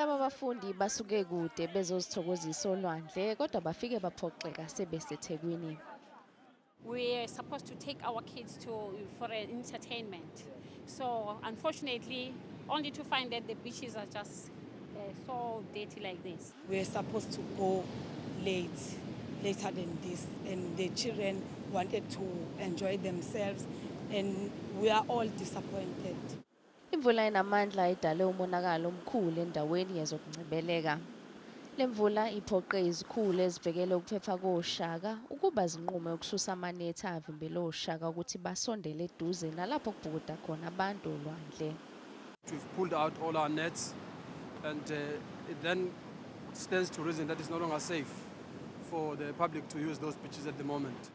Laba bafundi basuke kude bezozithokozisa olwandle kodwa bafike baphoqeka sebeseThekwini. We're supposed to take our kids for an entertainment. So unfortunately, only to find that the beaches are just so dirty like this. We're supposed to go later than this, and the children wanted to enjoy themselves, and we are all disappointed. Imvula enamandla idale umonakalo omkhulu endaweni yezokungcebeleka. Lemvula iphoqe izikhulu ezibhekele ukuphepha koshaka ukuba zinqume ukususa amanethi avimbela oshaka ukuthi basondele eduze nalapho kubhukudwa khona abantu olwandle. We've pulled out all our nets, and it then stands to reason that it's no longer safe for the public to use those beaches at the moment.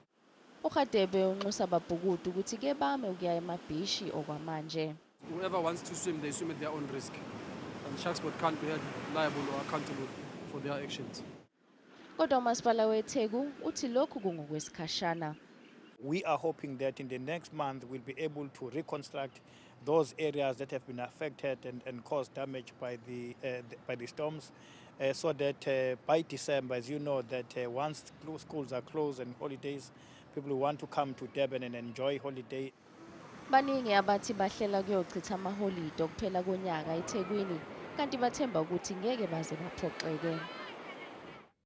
Ukhadebe unxusa ababhukudwa ukuthi ke bame ukuya emabhishi okwamanje. Whoever wants to swim, they swim at their own risk. And sharks can't be held liable or accountable for their actions. Kodwa umasipala weTheku uthi lokhu kungokwesikhashana. We are hoping that in the next month we'll be able to reconstruct those areas that have been affected and caused damage by the storms, so that by December, as you know, that once schools are closed and holidays, people who want to come to Durban and enjoy holiday. Baningi abathi bahlela kuyochitha amaholide okuphela konyaka eThekwini kanti bathemba ukuthi ngeke baze baphoxeke.